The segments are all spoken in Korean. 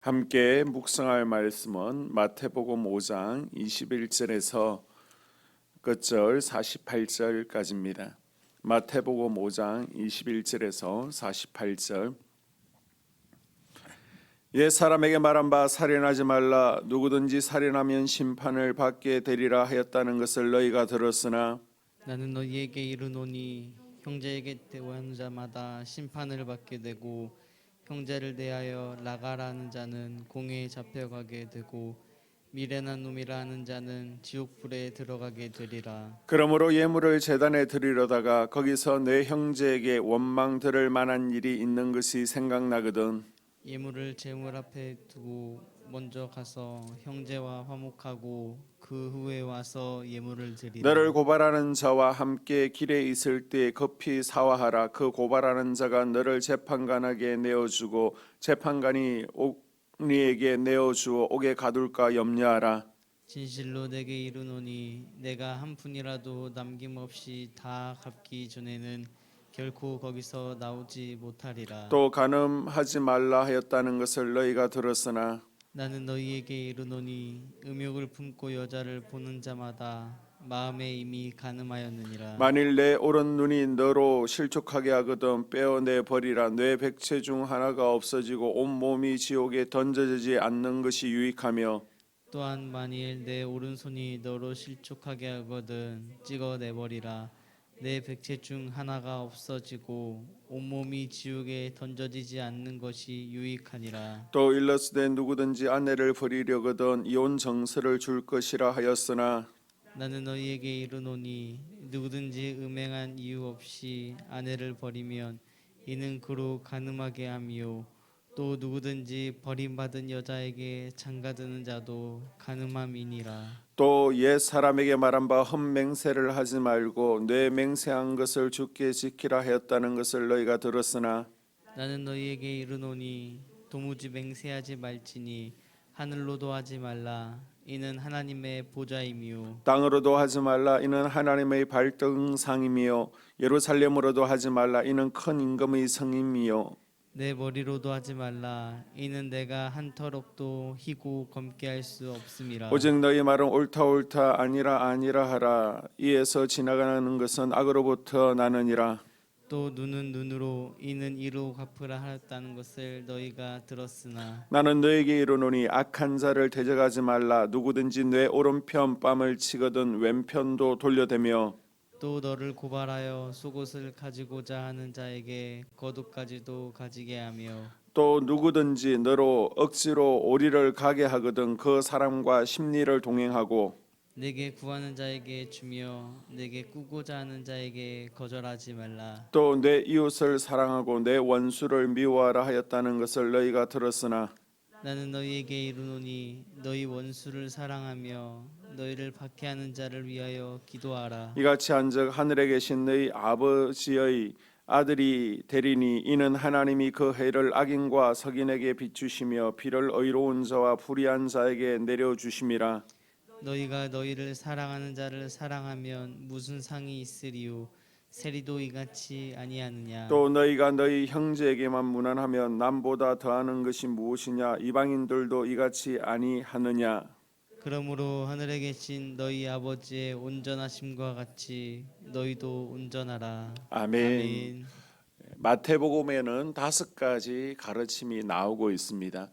함께 묵상할 말씀은 마태복음 5장 21절에서 끝절 48절까지입니다. 마태복음 5장 21절에서 48절. 옛 사람에게 말한 바 살인하지 말라. 누구든지 살인하면 심판을 받게 되리라 하였다는 것을 너희가 들었으나 나는 너희에게 이르노니 형제에게 대하는 자마다 심판을 받게 되고 형제를 대하여 나가라는 자는 공회에 잡혀가게 되고 미련한 놈이라 하는 자는 지옥불에 들어가게 되리라. 그러므로 예물을 제단에 드리려다가 거기서 내 형제에게 원망 들을 만한 일이 있는 것이 생각나거든. 예물을 제물 앞에 두고 먼저 가서 형제와 화목하고 그 후에 와서 예물을 드리라. 너를 고발하는 자와 함께 길에 있을 때 급히 사화하라. 그 고발하는 자가 너를 재판관에게 내어주고 재판관이 옥리에게 내어주어 옥에 가둘까 염려하라. 진실로 내게 이르노니 내가 한 푼이라도 남김없이 다 갚기 전에는 결코 거기서 나오지 못하리라. 또 간음하지 말라 하였다는 것을 너희가 들었으나 나는 너희에게 이르노니 음욕을 품고 여자를 보는 자마다 마음에 이미 간음하였느니라. 만일 내 오른 눈이 너로 실족하게 하거든 빼어내 버리라. 뇌 백체 중 하나가 없어지고 온 몸이 지옥에 던져지지 않는 것이 유익하며 또한 만일 내 오른손이 너로 실족하게 하거든 찍어내버리라. 내 백체 중 하나가 없어지고 온몸이 지옥에 던져지지 않는 것이 유익하니라. 또 일러스되 누구든지 아내를 버리려거든 이혼 정서를 줄 것이라 하였으나 나는 너희에게 이르노니 누구든지 음행한 이유 없이 아내를 버리면 이는 그로 간음하게 함이요 또 누구든지 버림받은 여자에게 장가드는 자도 간음함이니라. 또 옛 사람에게 말한 바 헛맹세를 하지 말고 내 맹세한 것을 주께 지키라 하였다는 것을 너희가 들었으나 나는 너희에게 이르노니 도무지 맹세하지 말지니 하늘로도 하지 말라. 이는 하나님의 보좌임이요 땅으로도 하지 말라. 이는 하나님의 발등상이며 예루살렘으로도 하지 말라. 이는 큰 임금의 성임이요 내 머리로도 하지 말라. 이는 내가 한 털옥도 희고 검게 할 수 없음이라. 오직 너희 말은 옳다 옳다 아니라 아니라 하라. 이에서 지나가는 것은 악으로부터 나느니라. 또 눈은 눈으로 이는 이로 갚으라 하였다는 것을 너희가 들었으나 나는 너에게 이르노니 악한 자를 대적하지 말라. 누구든지 내 오른편 뺨을 치거든 왼편도 돌려대며 또 너를 고발하여 속옷을 가지고자 하는 자에게 겉옷까지도 가지게 하며 또 누구든지 너로 억지로 오리를 가게 하거든 그 사람과 심리를 동행하고 내게 구하는 자에게 주며 내게 꾸고자 하는 자에게 거절하지 말라. 또 내 이웃을 사랑하고 내 원수를 미워하라 하였다는 것을 너희가 들었으나 나는 너희에게 이르노니 너희 원수를 사랑하며 너희를 박해하는 자를 위하여 기도하라. 이같이 한즉 하늘에 계신 너희 아버지의 아들이 되리니 이는 하나님이 그 해를 악인과 석인에게 비추시며 비를 의로운 자와 불의한 자에게 내려주심이라. 너희가 너희를 사랑하는 자를 사랑하면 무슨 상이 있으리요 세리도 이같이 아니하느냐. 또 너희가 너희 형제에게만 무난하면 남보다 더하는 것이 무엇이냐. 이방인들도 이같이 아니하느냐. 그러므로 하늘에 계신 너희 아버지의 온전하심과 같이 너희도 온전하라. 아멘. 마태복음에는 5가지 가르침이 나오고 있습니다.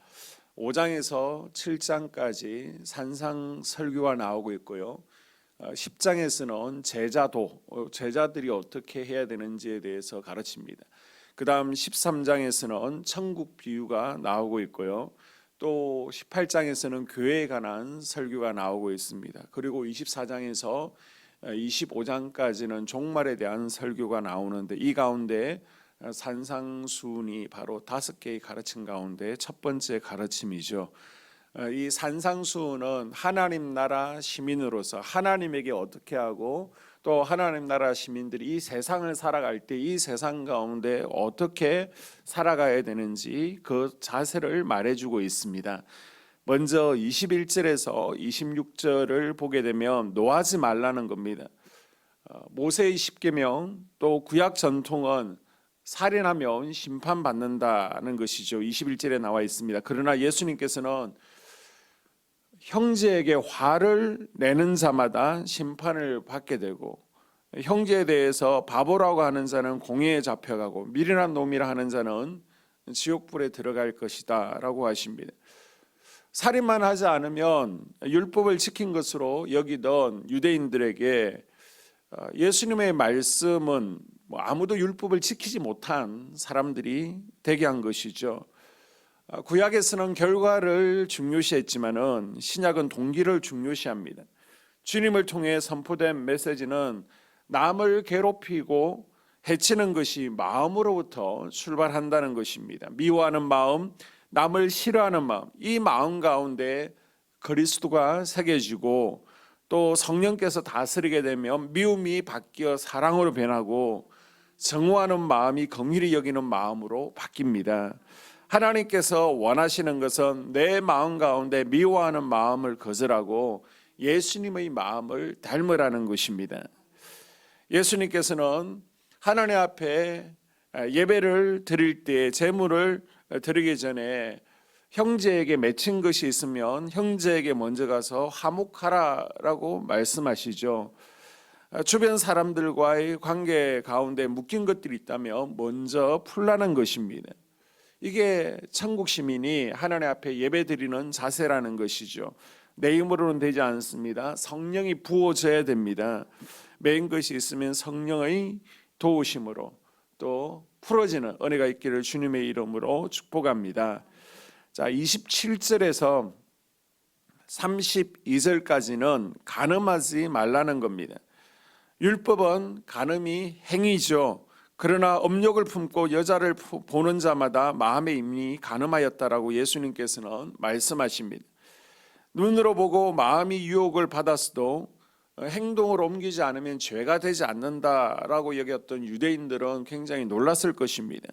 5장에서 7장까지 산상 설교가 나오고 있고요. 10장에서는 제자들이 어떻게 해야 되는지에 대해서 가르칩니다. 그 다음 13장에서는 천국 비유가 나오고 있고요. 또 18장에서는 교회에 관한 설교가 나오고 있습니다. 그리고 24장에서 25장까지는 종말에 대한 설교가 나오는데 이 가운데 산상수훈이 바로 5개의 가르침 가운데 첫 번째 가르침이죠. 이 산상수훈은 하나님 나라 시민으로서 하나님에게 어떻게 하고 또 하나님 나라 시민들이 이 세상을 살아갈 때 이 세상 가운데 어떻게 살아가야 되는지 그 자세를 말해주고 있습니다. 먼저 21절에서 26절을 보게 되면 노하지 말라는 겁니다. 모세의 10계명 또 구약 전통은 살인하면 심판받는다는 것이죠. 21절에 나와 있습니다. 그러나 예수님께서는 형제에게 화를 내는 자마다 심판을 받게 되고, 형제에 대해서 바보라고 하는 자는 공회에 잡혀가고 미련한 놈이라 하는 자는 지옥불에 들어갈 것이다 라고 하십니다. 살인만 하지 않으면 율법을 지킨 것으로 여기던 유대인들에게 예수님의 말씀은 아무도 율법을 지키지 못한 사람들이 되게 한 것이죠. 구약에서는 결과를 중요시했지만은 신약은 동기를 중요시합니다. 주님을 통해 선포된 메시지는 남을 괴롭히고 해치는 것이 마음으로부터 출발한다는 것입니다. 미워하는 마음, 남을 싫어하는 마음, 이 마음 가운데 그리스도가 새겨지고 또 성령께서 다스리게 되면 미움이 바뀌어 사랑으로 변하고 정오하는 마음이 긍휼히 여기는 마음으로 바뀝니다. 하나님께서 원하시는 것은 내 마음 가운데 미워하는 마음을 거절하고 예수님의 마음을 닮으라는 것입니다. 예수님께서는 하나님 앞에 예배를 드릴 때 제물을 드리기 전에 형제에게 맺힌 것이 있으면 형제에게 먼저 가서 화목하라라고 말씀하시죠. 주변 사람들과의 관계 가운데 묶인 것들이 있다면 먼저 풀라는 것입니다. 이게 천국 시민이 하나님 앞에 예배드리는 자세라는 것이죠. 내 힘으로는 되지 않습니다. 성령이 부어져야 됩니다. 매인 것이 있으면 성령의 도우심으로 또 풀어지는 은혜가 있기를 주님의 이름으로 축복합니다. 자, 27절에서 32절까지는 간음하지 말라는 겁니다. 율법은 간음이 행위죠. 그러나 음욕을 품고 여자를 보는 자마다 마음에 이미 간음하였다라고 예수님께서는 말씀하십니다. 눈으로 보고 마음이 유혹을 받았어도 행동을 옮기지 않으면 죄가 되지 않는다라고 여겼던 유대인들은 굉장히 놀랐을 것입니다.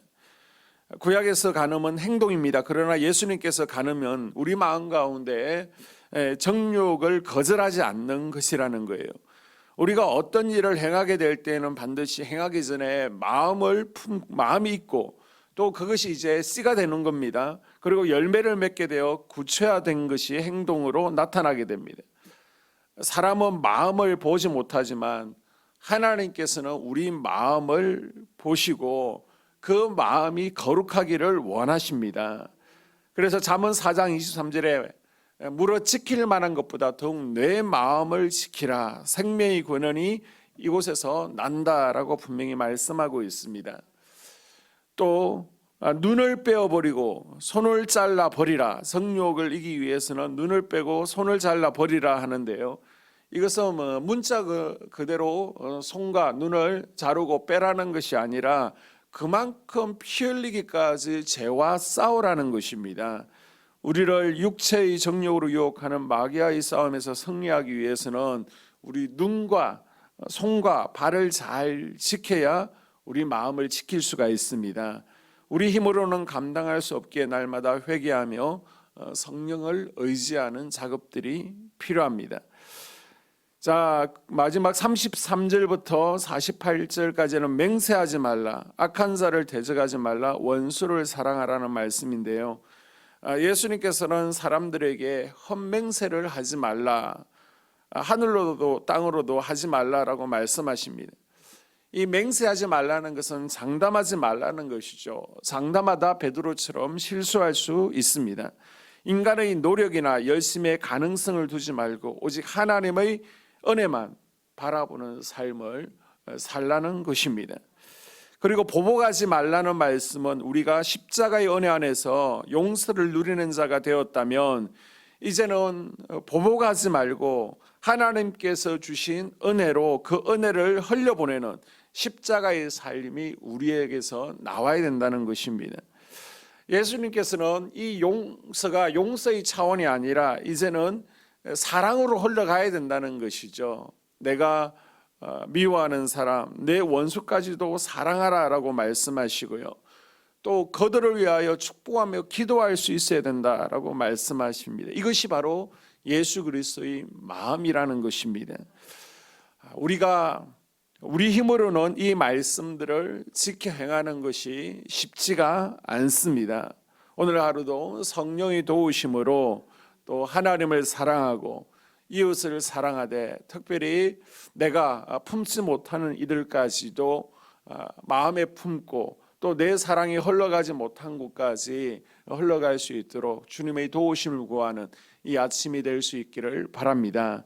구약에서 간음은 행동입니다. 그러나 예수님께서 간음은 우리 마음 가운데 정욕을 거절하지 않는 것이라는 거예요. 우리가 어떤 일을 행하게 될 때는 반드시 행하기 전에 마음이 있고 또 그것이 이제 씨가 되는 겁니다. 그리고 열매를 맺게 되어 구체화된 것이 행동으로 나타나게 됩니다. 사람은 마음을 보지 못하지만 하나님께서는 우리 마음을 보시고 그 마음이 거룩하기를 원하십니다. 그래서 잠언 4장 23절에 물어 지킬 만한 것보다 더욱 내 마음을 지키라, 생명의 근원이 이곳에서 난다라고 분명히 말씀하고 있습니다. 또 눈을 빼어버리고 손을 잘라 버리라. 성욕을 이기기 위해서는 눈을 빼고 손을 잘라 버리라 하는데요, 이것은 문자 그대로 손과 눈을 자르고 빼라는 것이 아니라 그만큼 피 흘리기까지 죄와 싸우라는 것입니다. 우리를 육체의 정욕으로 유혹하는 마귀와의 싸움에서 승리하기 위해서는 우리 눈과 손과 발을 잘 지켜야 우리 마음을 지킬 수가 있습니다. 우리 힘으로는 감당할 수 없기에 날마다 회개하며 성령을 의지하는 작업들이 필요합니다. 자, 마지막 33절부터 48절까지는 맹세하지 말라, 악한 자를 대적하지 말라, 원수를 사랑하라는 말씀인데요, 예수님께서는 사람들에게 헛맹세를 하지 말라, 하늘로도 땅으로도 하지 말라라고 말씀하십니다. 이 맹세하지 말라는 것은 장담하지 말라는 것이죠. 장담하다 베드로처럼 실수할 수 있습니다. 인간의 노력이나 열심의 가능성을 두지 말고 오직 하나님의 은혜만 바라보는 삶을 살라는 것입니다. 그리고 보복하지 말라는 말씀은 우리가 십자가의 은혜 안에서 용서를 누리는 자가 되었다면 이제는 보복하지 말고 하나님께서 주신 은혜로 그 은혜를 흘려보내는 십자가의 삶이 우리에게서 나와야 된다는 것입니다. 예수님께서는 이 용서가 용서의 차원이 아니라 이제는 사랑으로 흘러가야 된다는 것이죠. 내가 미워하는 사람, 내 원수까지도 사랑하라라고 말씀하시고요, 또 그들을 위하여 축복하며 기도할 수 있어야 된다라고 말씀하십니다. 이것이 바로 예수 그리스도의 마음이라는 것입니다. 우리가 우리 힘으로는 이 말씀들을 지켜 행하는 것이 쉽지가 않습니다. 오늘 하루도 성령의 도우심으로 또 하나님을 사랑하고 이웃을 사랑하되 특별히 내가 품지 못하는 이들까지도 마음에 품고 또 내 사랑이 흘러가지 못한 곳까지 흘러갈 수 있도록 주님의 도우심을 구하는 이 아침이 될 수 있기를 바랍니다.